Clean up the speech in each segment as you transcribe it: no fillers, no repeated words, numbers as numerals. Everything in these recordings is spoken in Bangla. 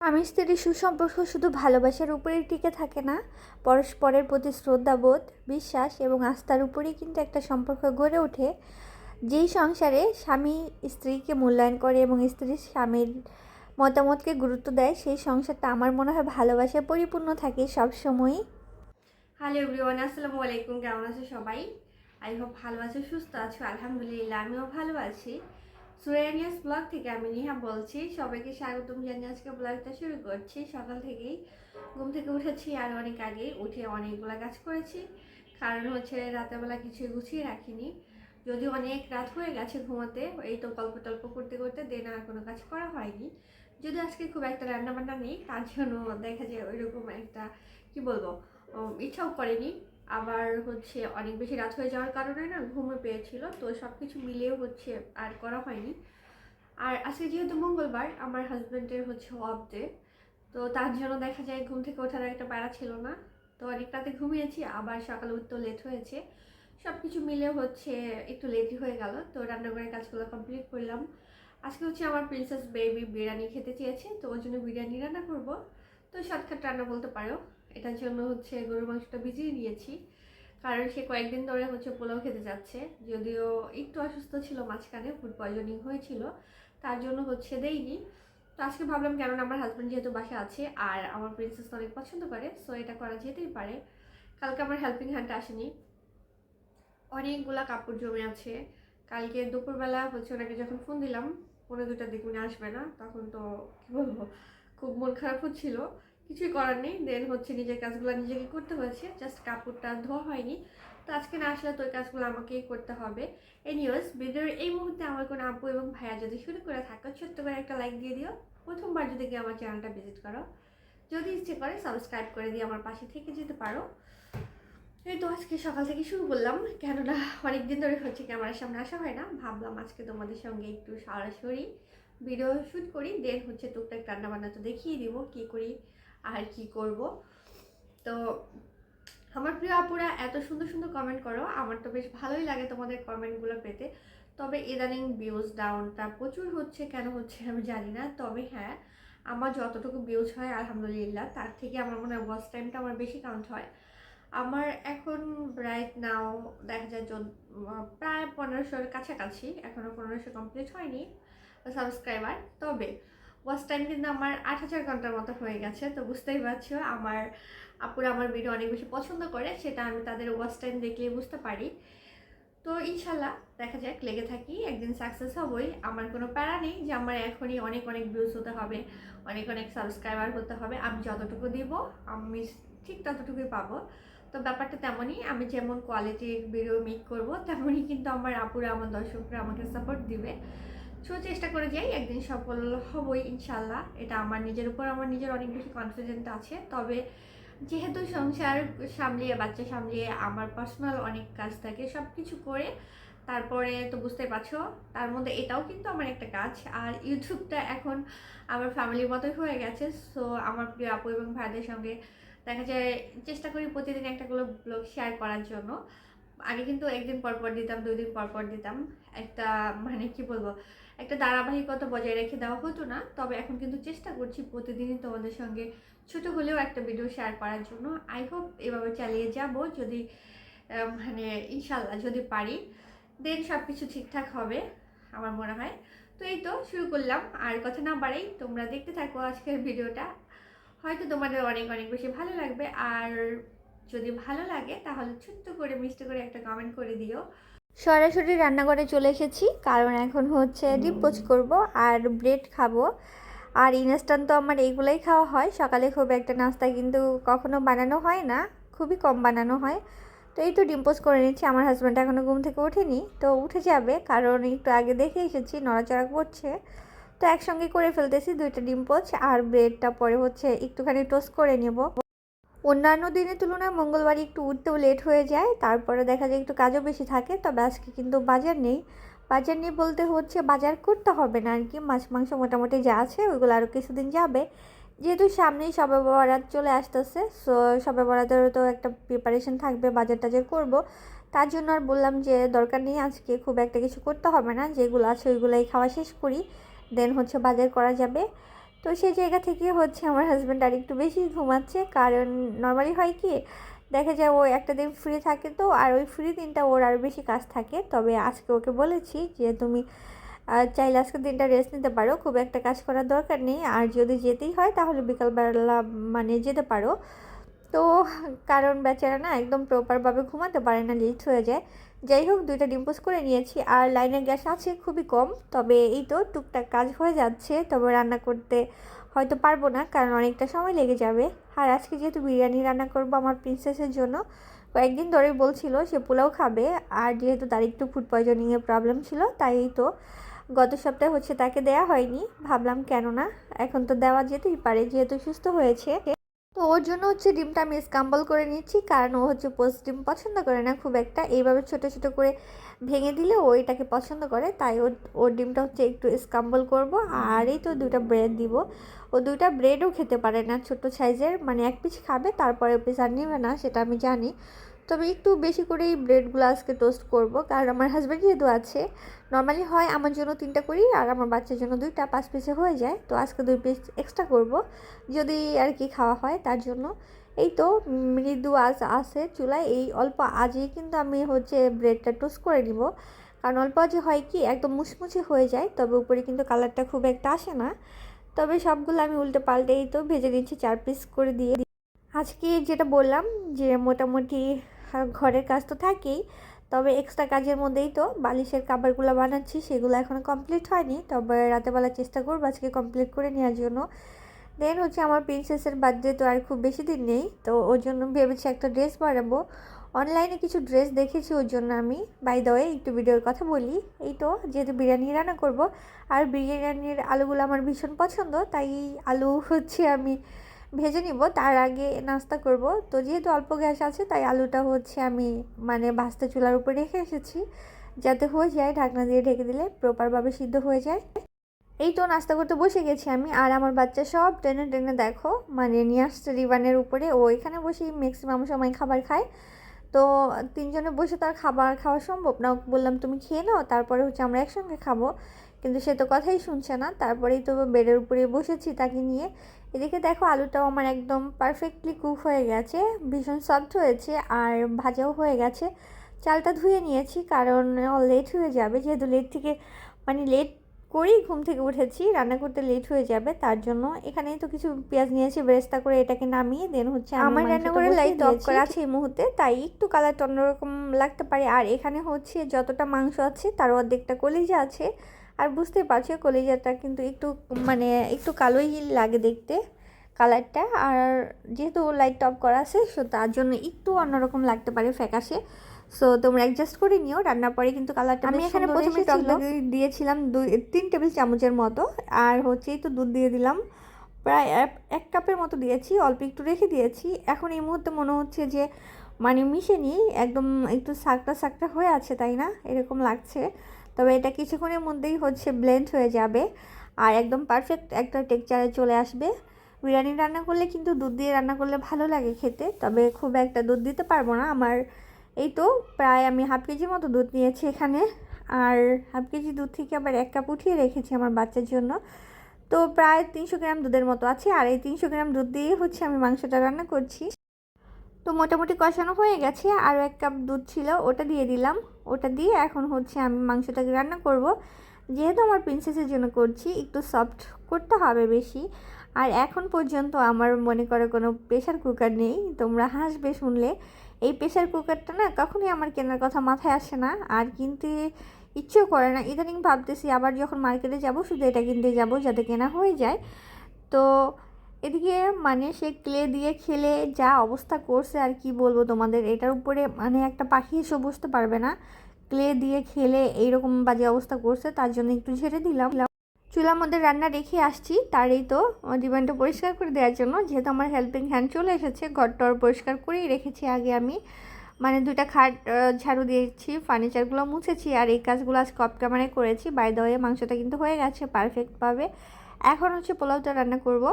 স্বামী স্ত্রীর সুসম্পর্ক শুধু ভালোবাসার উপরেই টিকে থাকে না, পরস্পরের প্রতি শ্রদ্ধাবোধ, বিশ্বাস এবং আস্থার উপরেই কিন্তু একটা সম্পর্ক গড়ে ওঠে। যেই সংসারে স্বামী স্ত্রীকে মূল্যায়ন করে এবং স্ত্রী স্বামীর মতামতকে গুরুত্ব দেয়, সেই সংসারটা আমার মনে হয় ভালোবাসায় পরিপূর্ণ থাকে সবসময়ই। হ্যালো এভরিওয়ান, আসসালামু আলাইকুম। কেমন আছো সবাই? আই হোপ ভালো আছো, সুস্থ আছো। আলহামদুলিল্লাহ, আমিও ভালো আছি। সুরাইনিয়াস ব্লগ থেকে আমি নিহা বলছি। সবাইকে স্বাগতম জানিয়ে আজকে ব্লগটা শুরু করছি। সকাল থেকেই ঘুম থেকে উঠেছি, আর অনেক আগেই উঠে অনেকগুলো কাজ করেছি। কারণ হচ্ছে রাতেরবেলা কিছুই গুছিয়ে রাখিনি, যদিও অনেক রাত হয়ে গেছে ঘুমাতে। এই তো গল্প টল্প করতে করতে দেন আর কোনো কাজ করা হয়নি। যদি আজকে খুব একটা রান্নাবান্না নেই, তার জন্য দেখা যায় ওইরকম একটা কি বলবো, ইচ্ছাও করেনি। আবার হচ্ছে অনেক বেশি রাত হয়ে যাওয়ার কারণে না ঘুমে পেয়েছিল, তো সব কিছু মিলিয়েও হচ্ছে আর করা হয়নি। আর আজকে যেহেতু মঙ্গলবার, আমার হাজব্যান্ডের হচ্ছে অফ ডে, তো তার জন্য দেখা যায় ঘুম থেকে ওঠার একটা প্যারা ছিল না। তো অনেক রাতে ঘুমিয়েছি, আবার সকালে উঠতেও লেট হয়েছে। সব কিছু মিলে হচ্ছে একটু লেটই হয়ে গেল। তো রান্নাঘরের কাজগুলো কমপ্লিট করলাম। আজকে হচ্ছে আমার প্রিন্সেস বেবি বিরিয়ানি খেতে চেয়েছে, তো ওই জন্য বিরিয়ানি রান্না করব। তো শর্টকাট রান্না বলতে পারো। এটার জন্য হচ্ছে গরুর মাংসটা ভিজিয়ে নিয়েছি, কারণ সে কয়েকদিন ধরে হচ্ছে পোলাও খেতে যাচ্ছে। যদিও একটু অসুস্থ ছিল, মাঝখানে ফুড পয়জনিং হয়েছিল, তার জন্য হচ্ছে দেইনি। তো আজকে ভাবলাম, কেননা আমার হাজব্যান্ড যেহেতু বাসা আছে আর আমার প্রিন্সেস অনেক পছন্দ করে, সো এটা করা যেতেই পারে। কালকে আমার হেল্পিং হ্যান্ডটা আসেনি, অনেকগুলা কাপড় জমে আছে। কালকে দুপুরবেলা হচ্ছে ওনাকে যখন ফোন দিলাম, 1:45 দিকে উনি আসবে না, তখন তো কি বলবো, খুব মন খারাপ হচ্ছিল। কিছুই করার নেই, দেন হচ্ছে নিজের কাজগুলো নিজেকে করতে হয়েছে, জাস্ট কাপড়টা ধোয়া হয়নি। তো আজকে না আসলে তো ওই কাজগুলো আমাকেই করতে হবে। এনিওয়েজ, ভিডিওর এই মুহূর্তে আমার কোনো আপু এবং ভাইয়া যদি শুরু করে থাকো, ছোট্ট করে একটা লাইক দিয়ে দিও। প্রথমবার যদি গিয়ে আমার চ্যানেলটা ভিজিট করো, যদি ইচ্ছে করে সাবস্ক্রাইব করে দিয়ে আমার পাশে থেকে যেতে পারো। এই তো আজকে সকাল থেকে শুরু করলাম, কেননা অনেকদিন ধরে হচ্ছে ক্যামেরার সামনে আসা হয় না। ভাবলাম আজকে তোমাদের সঙ্গে একটু সরাসরি ভিডিও শ্যুট করি, দেন হচ্ছে টুকটাক রান্নাবান্না তো দেখিয়ে দিব কী করি আর কি করব। তো আমার প্রিয় আপুরা এত সুন্দর সুন্দর কমেন্ট করো, আমার তো বেশ ভালোই লাগে তোমাদের কমেন্টগুলো পেতে। তবে ইদানিং ভিউজ ডাউনটা প্রচুর হচ্ছে, কেন হচ্ছে আমি জানি না। তবে হ্যাঁ, আমার যতটুকু ভিউজ হয় আলহামদুলিল্লাহ, তার থেকে আমার মনে হয় ওয়াচ টাইমটা আমার বেশি কাউন্ট হয়। আমার এখন রাইট নাও দেখা যায় প্রায় 1500-র কাছাকাছি, এখনও 1500 কমপ্লিট হয়নি সাবস্ক্রাইবার। তবে ওয়াচ টাইম কিন্তু আমার 8000 ঘন্টার মতো হয়ে গেছে। তো বুঝতেই পারছো আমার আপুরা আমার ভিডিও অনেক বেশি পছন্দ করে, সেটা আমি তাদের ওয়াচ টাইম দেখলেই বুঝতে পারি। তো ইনশাল্লাহ দেখা যাক, লেগে থাকি, একদিন সাকসেস হবই। আমার কোনো প্যারা নেই যে আমার এখনই অনেক অনেক ভিউজ হতে হবে, অনেক অনেক সাবস্ক্রাইবার হতে হবে। আমি যতটুকু দিব আমি ঠিক ততটুকুই পাবো। তো ব্যাপারটা তেমনই, আমি যেমন কোয়ালিটির ভিডিও মেক করব, তেমনই কিন্তু আমার আপুরা, আমার দর্শকরা আমাকে সাপোর্ট দিবে। সো চেষ্টা করে যাই, একদিন সফল হবই ইনশাল্লাহ। এটা আমার নিজের উপর আমার নিজের অনেক বেশি কনফিডেন্ট আছে। তবে যেহেতু সংসার সামলিয়ে, বাচ্চা সামলিয়ে, আমার পার্সোনাল অনেক কাজ থাকে, সব কিছু করে তারপরে তো বুঝতে পারছো, তার মধ্যে এটাও কিন্তু আমার একটা কাজ। আর ইউটিউবটা এখন আমার ফ্যামিলির মতোই হয়ে গেছে। সো আমার প্রিয় আপু এবং ভাইদের সঙ্গে দেখা যায় চেষ্টা করি প্রতিদিন একটা করে ব্লগ শেয়ার করার জন্য। আগে কিন্তু একদিন পর পর দিতাম, 2 দিন পর পর দিতাম। একটা মানে কি বলবো, একটা ধারাবাহিকতা বজায় রেখে দেওয়া হতো না। তবে এখন কিন্তু চেষ্টা করছি প্রতিদিনই তোমাদের সঙ্গে ছোট হলেও একটা ভিডিও শেয়ার করার জন্য। আই হোপ এভাবে চালিয়ে যাব, যদি মানে ইনশাল্লাহ যদি পারি, দেন সব কিছু ঠিকঠাক হবে আমার মনে হয়। তো এই তো শুরু করলাম, আর কথা না বাড়াই তোমরা দেখতে থাকো আজকের ভিডিওটা। হয়তো তোমাদের অনেক অনেক বেশি ভালো লাগবে, আর যদি ভালো লাগে তাহলে ছোট্ট করে মিষ্টি করে একটা কমেন্ট করে দিও। সরাসরি রান্নাঘরে চলে এসেছি, কারণ এখন হচ্ছে ডিম পোচ করব আর ব্রেড খাবো। আর ইনস্ট্যান্ট তো আমার এইগুলোই খাওয়া হয় সকালে, খুব একটা নাস্তা কিন্তু কখনো বানানো হয় না, খুবই কম বানানো হয়। তো এই তো ডিম পোচ করে নিচ্ছি। আমার হাজব্যান্ড এখনও ঘুম থেকে ওঠেনি, তো উঠে যাবে, কারণ একটু আগে দেখে এসেছি নড়াচড়া করছে। তো একসঙ্গে করে ফেলতেছি 2টা ডিম পোচ, আর ব্রেডটা পরে হচ্ছে একটুখানি টোস্ট করে নেব। অন্যান্য দিনের তুলনায় মঙ্গলবারে একটু উঠতেও লেট হয়ে যায়, তারপরে দেখা যায় একটু কাজও বেশি থাকে। তবে আজকে কিন্তু বাজার নেই। বাজার নেই বলতে হচ্ছে বাজার করতে হবে না আর কি, মাছ মাংস মোটামুটি যা আছে ওইগুলো আরও কিছুদিন যাবে। যেহেতু সামনেই শবে বরাত চলে আসতেছে, সো শবে বরাতেরও তো একটা প্রিপারেশন থাকবে, বাজার টাজার করব। তার জন্য আর বললাম যে দরকার নেই, আজকে খুব একটা কিছু করতে হবে না, যেগুলো আছে ওইগুলোই খাওয়া শেষ করি, দেন হচ্ছে বাজার করা যাবে। তো সেই জায়গা থেকে হচ্ছে আমার হাজব্যান্ড আর একটু বেশি ঘুমাচ্ছে, কারণ নর্মালি হয় কি দেখা যায় ও একটা দিন ফ্রি থাকে, তো আর ওই ফ্রি দিনটা ওর আরও বেশি কাজ থাকে। তবে আজকে ওকে বলেছি যে তুমি চাইলে আজকের দিনটা রেস্ট নিতে পারো, খুব একটা কাজ করার দরকার নেই, আর যদি যেতেই হয় তাহলে বিকালবেলা মানে যেতে পারো। তো কারণ বেচারা না একদম প্রপারভাবে ঘুমাতে পারে না, লেট হয়ে যায়। যাই হোক, 2টা ডিম পোস্ট করে নিয়েছি, আর লাইনের গ্যাস আছে খুবই কম, তবে এই তো টুকটাক কাজ হয়ে যাচ্ছে। তবে রান্না করতে হয়তো পারবো না, কারণ অনেকটা সময় লেগে যাবে। আর আজকে যেহেতু বিরিয়ানি রান্না করবো আমার প্রিন্সেসের জন্য, কয়েকদিন ধরে বলছিল সে পোলাও খাবে, আর যেহেতু তার একটু ফুড পয়জনিংয়ের প্রবলেম ছিল, তাই তো গত সপ্তাহে হচ্ছে তাকে দেয়া হয়নি। ভাবলাম কেন না, এখন তো দেওয়া যেতেই পারে যেহেতু সুস্থ হয়েছে। তো ওর জন্য হচ্ছে ডিমটা আমি স্ক্রাম্বল করে নিচ্ছি, কারণ ও হচ্ছে পোস্ট ডিম পছন্দ করে না খুব একটা, এইভাবে ছোট ছোট করে ভেঙে দিলে ও এটাকে পছন্দ করে, তাই ওর ডিমটা হচ্ছে একটু স্ক্রাম্বল করব। আর এই তো 2টা ব্রেড দিব। ও 2টা ব্রেডও খেতে পারে না, ছোট সাইজের, মানে এক পিস খাবে তারপরে পিস আর নেবে না, সেটা আমি জানি। তবে একটু বেশি করে এই ব্রেডগুলো আজকে টোস্ট করব, কারণ আমার হাজব্যান্ড যেহেতু আছে, নর্মালি হয় আমার জন্য 3টা করি আর আমার বাচ্চার জন্য 2টা, 5 পিসে হয়ে যায়। তো আজকে 2 পিস এক্সট্রা করব, যদি আর কি খাওয়া হয় তার জন্য। এই তো মৃদু আঁচ আছে চুলায়, এই অল্প আজই কিন্তু আমি হচ্ছে ব্রেডটা টোস্ট করে নিব, কারণ অল্প আজে হয় কি একদম মুচমুচে হয়ে যায়, তবে উপরে কিন্তু কালারটা খুব একটা আসে না। তবে সবগুলো আমি উল্টে পাল্টে এই তো ভেজে দিচ্ছি 4 পিস করে দিয়ে। আজকে যেটা বললাম যে মোটামুটি ঘরের কাজ তো থাকেই, তবে এক্সট্রা কাজের মধ্যেই তো বালিশের কাভারগুলো বানাচ্ছি, সেগুলো এখনও কমপ্লিট হয়নি, তবে রাতেবেলা চেষ্টা করবো আজকে কমপ্লিট করে নেওয়ার জন্য। দেন হচ্ছে আমার প্রিন্সেসের বার্থডে তো আর খুব বেশি দিন নেই, তো ওর জন্য ভেবেছি একটা ড্রেস বানাবো। অনলাইনে কিছু ড্রেস দেখেছি ওর জন্য আমি। বাই দ্য ওয়ে একটু ভিডিওর কথা বলি, এই তো যেহেতু বিরিয়ানি রান্না করব, আর বিরিয়ানির আলুগুলো আমার ভীষণ পছন্দ, তাই আলু হচ্ছে আমি ভেজে নিব, তার আগে নাস্তা করব। তো যেহেতু অল্প গ্যাস আছে তাই আলুটা হচ্ছে আমি মানে ভাজতে চুলার উপরে রেখে এসেছি, যাতে হয়ে যায়, ঢাকনা দিয়ে ঢেকে দিলে প্রপারভাবে সিদ্ধ হয়ে যায়। এই তো নাস্তা করতে বসে গেছি আমি, আর আমার বাচ্চা সব টেনে টেনে দেখো মানে নিয়ে আসছে রিবানের উপরে, ও এখানে বসেই ম্যাক্সিমাম সময় খাবার খায়। তো 3জনে বসে তো আর খাবার খাওয়া সম্ভব না, ওকে বললাম তুমি খেয়ে নাও, তারপরে হচ্ছে আমরা একসঙ্গে খাবো, কিন্তু সে তো কথাই শুনছে না। তারপরেই তো বেডের উপরে বসেছি তাকে নিয়ে। এদিকে দেখো আলুটাও আমার একদম পারফেক্টলি কুক হয়ে গেছে, ভীষণ সফট হয়েছে, আর ভাজাও হয়ে গেছে। চালটা ধুয়ে নিয়েছি, কারণ লেট হয়ে যাবে, যেহেতু লেট থেকে মানে লেট করেই ঘুম থেকে উঠেছি, রান্না করতে লেট হয়ে যাবে তার জন্য। এখানেই তো কিছু পেঁয়াজ নিয়েছি, বেরেস্তা করে এটাকে নামিয়ে দেন হচ্ছে আমার রান্নাঘরে লাইট অফ করা আছে এই মুহূর্তে, তাই একটু কালারটা অন্যরকম লাগতে পারে। আর এখানে হচ্ছে যতটা মাংস আছে তার অর্ধেকটা কলিজা আছে, আর বুঝতে পারছো কলিজাটা কিন্তু একটু মানে একটু কালোই লাগে দেখতে কালারটা, আর যেহেতু লাইট অফ করা আছে সো তার জন্য একটু অন্যরকম লাগতে পারে ফ্যাকাশে। সো তোমরা অ্যাডজাস্ট করে নিও, রান্নার পরে কিন্তু কালারটা আমি এখানে প্রথমে টক দই দিয়েছিলাম 3 টেবিল চামচের মতো, আর হচ্ছে তো দুধ দিয়ে দিলাম প্রায় 1 কাপের মতো দিয়েছি, অল্প একটু রেখে দিয়েছি। এখন এই মুহূর্তে মনে হচ্ছে যে মানে মিশে নিই, একদম একটু সাকটা সাকটা হয়ে আছে তাই না, এরকম লাগছে। তবে এটা কিছুক্ষণের মধ্যেই হচ্ছে ব্লেন্ড হয়ে যাবে, আর একদম পারফেক্ট একটা টেক্সচারে চলে আসবে। বিরিয়ানি রান্না করলে কিন্তু দুধ দিয়ে রান্না করলে ভালো লাগে খেতে, তবে খুব একটা দুধ দিতে পারবো না। আমার এই তো প্রায় আমি হাফ কেজির মতো দুধ নিয়েছি এখানে, আর হাফ কেজি দুধ থেকে আবার 1 কাপ উঠিয়ে রেখেছি আমার বাচ্চার জন্য। তো প্রায় 300 গ্রাম দুধের মতো আছে, আর এই 300 গ্রাম দুধ দিয়ে হচ্ছে আমি মাংসটা রান্না করছি। তো মোটামুটি কষানো হয়ে গেছে, আরও 1 কাপ দুধ ছিল ওটা দিয়ে দিলাম, ওটা দিয়ে এখন হচ্ছে আমি মাংসটাকে রান্না করব। যেহেতু আমার প্রিন্সেসের জন্য করছি একটু সফট করতে হবে বেশি। আর এখন পর্যন্ত আমার মনে করো কোনো প্রেশার কুকার নেই, তোমরা হাসবে শুনলে। এই প্রেশার কুকারটা না কখনোই আমার কেনার কথা মাথায় আসে না, আর কিনতে ইচ্ছেও করে না। ইদানিং ভাবতেছি আবার যখন মার্কেটে যাব শুধু এটা কিনতে যাব যাতে কেনা হয়ে যায়। তো এদিকে মানে সে ক্লে দিয়ে খেলে যা অবস্থা করছে আর কি বলবো তোমাদের, এটার উপরে মানে একটা পাখি এসে বসতে পারবে না, ক্লে দিয়ে খেলে এইরকম বাজে অবস্থা করছে, তার জন্য একটু ঝেড়ে দিলাম। চুলার মধ্যে রান্না রেখে আসছি, তারই তো ডিবানটা পরিষ্কার করে দেওয়ার জন্য, যেহেতু আমার হেল্পিং হ্যান্ড চলে এসেছে, ঘরটর পরিষ্কার করেই রেখেছি আগে আমি, মানে 2টা খাট ঝাড়ু দিয়েছি, ফার্নিচারগুলো মুছেছি, আর এই কাজগুলো আজকে অফ ক্যামেরায় করেছি। বাই দ্য ওয়ে মাংসটা কিন্তু হয়ে গেছে পারফেক্টভাবে। এখন হচ্ছে পোলাওটা রান্না করব,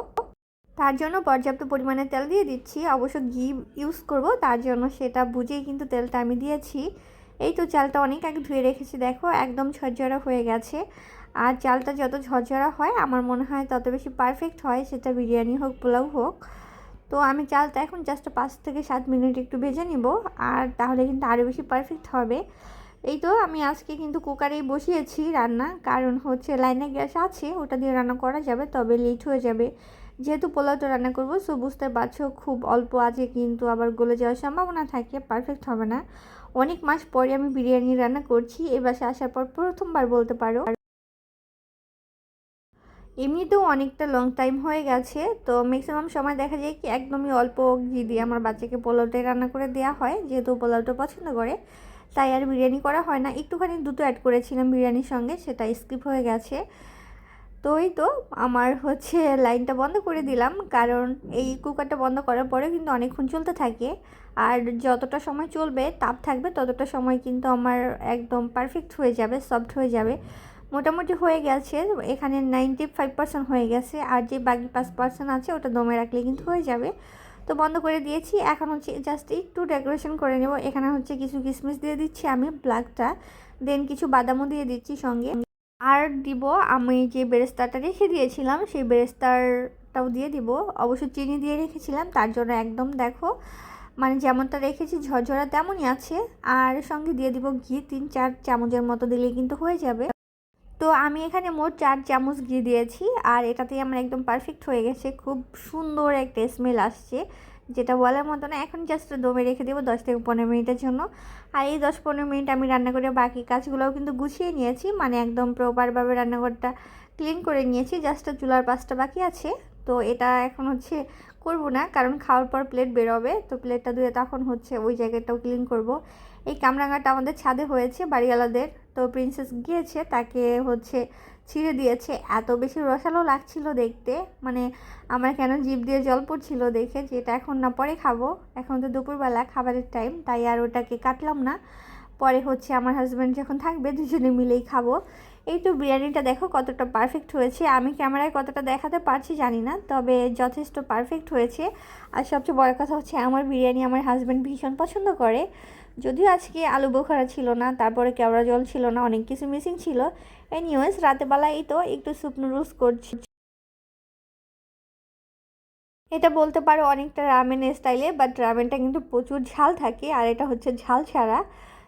তার জন্য পর্যাপ্ত পরিমাণে তেল দিয়ে দিচ্ছি, অবশ্য ঘি ইউজ করব, তার জন্য সেটা বুঝেই কিন্তু তেলটা আমি দিয়েছি। এই তো চালটা অনেক আগে ধুয়ে রেখেছি, দেখো একদম ঝরঝরা হয়ে গেছে। আর চালটা যত ঝরঝরা হয় আমার মনে হয় তত বেশি পারফেক্ট হয়, সেটা বিরিয়ানি হোক পোলাও হোক। তো আমি চালটা এখন জাস্ট 5 থেকে 7 মিনিট একটু ভেজে নিব, আর তাহলে কিন্তু আরও বেশি পারফেক্ট হবে। এই তো আমি আজকে কিন্তু কুকারেই বসিয়েছি রান্না, কারণ হচ্ছে লাইনে গ্যাস আছে, ওটা দিয়ে রান্না করা যাবে, তবে লেট হয়ে যাবে যেহেতু পোলাওটা রান্না করবো। সো বুঝতে পারছো খুব অল্প আছে, কিন্তু আবার গলে যাওয়ার সম্ভাবনা থাকে, পারফেক্ট হবে না। অনেক মাস পরে আমি বিরিয়ানি রান্না করছি, এ বাসে আসার পর প্রথমবার বলতে পারো। এমনিতেও অনেকটা লং টাইম হয়ে গেছে, তো ম্যাক্সিমাম সময় দেখা যায় কি একদমই অল্প ঘি দিয়ে আমার বাচ্চাকে পোলাওটাই রান্না করে দেওয়া হয়, যেহেতু পোলাওটা পছন্দ করে, তাই আর বিরিয়ানি করা হয় না। একটুখানি দুধ অ্যাড করেছিলাম বিরিয়ানির সঙ্গে, সেটা স্কিপ হয়ে গেছে। তো এই তো আমার হচ্ছে লাইনটা বন্ধ করে দিলাম, কারণ এই কুকারটা বন্ধ করার পরে কিন্তু অনেকক্ষণ চলতে থাকে, আর যতটা সময় চলবে তাপ থাকবে ততটা সময় কিন্তু আমার একদম পারফেক্ট হয়ে যাবে, সফট হয়ে যাবে। মোটামুটি হয়ে গেছে, এখানে 95% হয়ে গেছে, আর যে বাকি 5% আছে ওটা দমে রাখলে কিন্তু হয়ে যাবে। তো বন্ধ করে দিয়েছি, এখন হচ্ছে জাস্ট একটু ডেকোরেশন করে নেব। এখানে হচ্ছে কিছু কিশমিশ দিয়ে দিচ্ছি আমি ব্ল্যাকটা, দেন কিছু বাদামও দিয়ে দিচ্ছি সঙ্গে, আর দিব আমি যে বেরেস্তাটা রেখে দিয়েছিলাম সেই বেরেস্তাটাও দিয়ে দিব। অবশ্য চিনি দিয়ে রেখেছিলাম, তার জন্য একদম দেখো মানে যেমনটা রেখেছি ঝরঝরা তেমনই আছে। আর সঙ্গে দিয়ে দিব ঘি, 3-4 চামচের মতো দিলে কিন্তু হয়ে যাবে। তো আমি এখানে মোট 4 চামচ ঘি দিয়েছি, আর এটাতেই আমার একদম পারফেক্ট হয়ে গেছে, খুব সুন্দর একটা স্মেল আসছে, যেটা বলার মতো না। এখন জাস্ট দমে রেখে দেবো 10 থেকে 15 মিনিটের জন্য। আর এই 10-15 মিনিট আমি রান্না করে বাকি কাজগুলোও কিন্তু গুছিয়ে নিয়েছি, মানে একদম প্রপারভাবে রান্নাঘরটা ক্লিন করে নিয়েছি, জাস্ট চুলার পাশটা বাকি আছে। তো এটা এখন হচ্ছে করব না, কারণ খাওয়ার পর প্লেট বেরোবে, তো প্লেটটা ধুয়ে তখন হচ্ছে ওই জায়গাটাও ক্লিন করব। এই কামরাঙাটা আমাদের ছাদে হয়েছে বাড়িওয়ালাদের, তো প্রিন্সেস গিয়েছে তাকে হচ্ছে ছিঁড়ে দিয়েছে, এত বেশি রসালো লাগছিল দেখতে, মানে আমার কেন জিভ দিয়ে জল পড়ছিল দেখে, যে এটা এখন না পরে খাবো, এখন তো দুপুরবেলা খাবারের টাইম, তাই আর ওটাকে কাটলাম না। পরে হচ্ছে আমার হাজব্যান্ড যখন থাকবে দুজনে মিলেই খাবো। এই তো বিরিয়ানিটা দেখো কতটা পারফেক্ট হয়েছে, আমি ক্যামেরায় কতটা দেখাতে পারছি জানি না, তবে যথেষ্ট পারফেক্ট হয়েছে। আর সবচেয়ে বড় কথা হচ্ছে আমার বিরিয়ানি আমার হাজব্যান্ড ভীষণ পছন্দ করে। যদিও আজকে আলু বোখারা ছিল না, তারপরে কেওড়া জল ছিল না, অনেক কিছু মিসিং ছিল। এনিওয়েজ রাতেবেলা এই তো একটু স্যুপ নুডলস করছি। এটা বলতে পারো অনেকটা রামেন স্টাইলে, বাট রামেনটা কিন্তু প্রচুর ঝাল থাকে, আর এটা হচ্ছে ঝাল ছাড়া।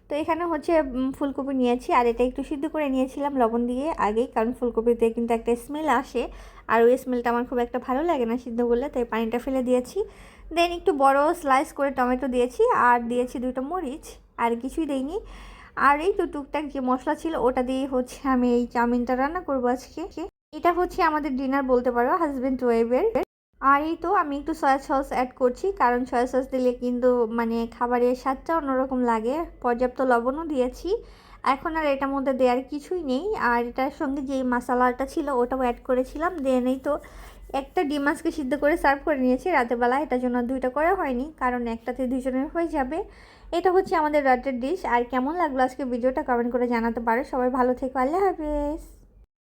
তো এখানে হচ্ছে ফুলকপি নিয়েছি, আর এটা একটু সিদ্ধ করে নিয়েছিলাম লবণ দিয়ে আগেই, কারণ ফুলকপিতে কিন্তু একটা স্মেল আসে, আর ওই স্মেলটা আমার খুব একটা ভালো লাগে না সিদ্ধ করলে, তাই পানিটা ফেলে দিয়েছি। দেন একটু বড় স্লাইস করে টমেটো দিয়েছি, আর দিয়েছি 2টা মরিচ, আর কিছুই দেইনি। আর এই তো টুকটাক যে মশলা ছিল ওটা দিয়ে হচ্ছে আমি এই চাউমিনটা রান্না করবো আজকে। এটা হচ্ছে আমাদের ডিনার বলতে পারো হাজবেন্ড ওয়াইফের। আর এই তো আমি একটু সয়া সস অ্যাড করছি, কারণ সয়া সস দিলে কিন্তু মানে খাবারের স্বাদটা অন্যরকম লাগে। পর্যাপ্ত লবণও দিয়েছি, এখন আর এটার মধ্যে দেওয়ার কিছুই নেই। আর এটার সঙ্গে যে মশলাটা ছিল ওটাও অ্যাড করেছিলাম। দেন এই তো একটা ডিম আজকে সিদ্ধ করে সার্ভ করে নিয়েছি রাতেবেলা, এটার জন্য 2টা করা হয়নি, কারণ একটাতে 2জনের হয়ে যাবে। এটা হচ্ছে আমাদের রাতের ডিশ। আর কেমন লাগলো আজকে ভিডিওটা কমেন্ট করে জানাতে পারো। সবাই ভালো থেকো, আল্লাহ হাফেজ।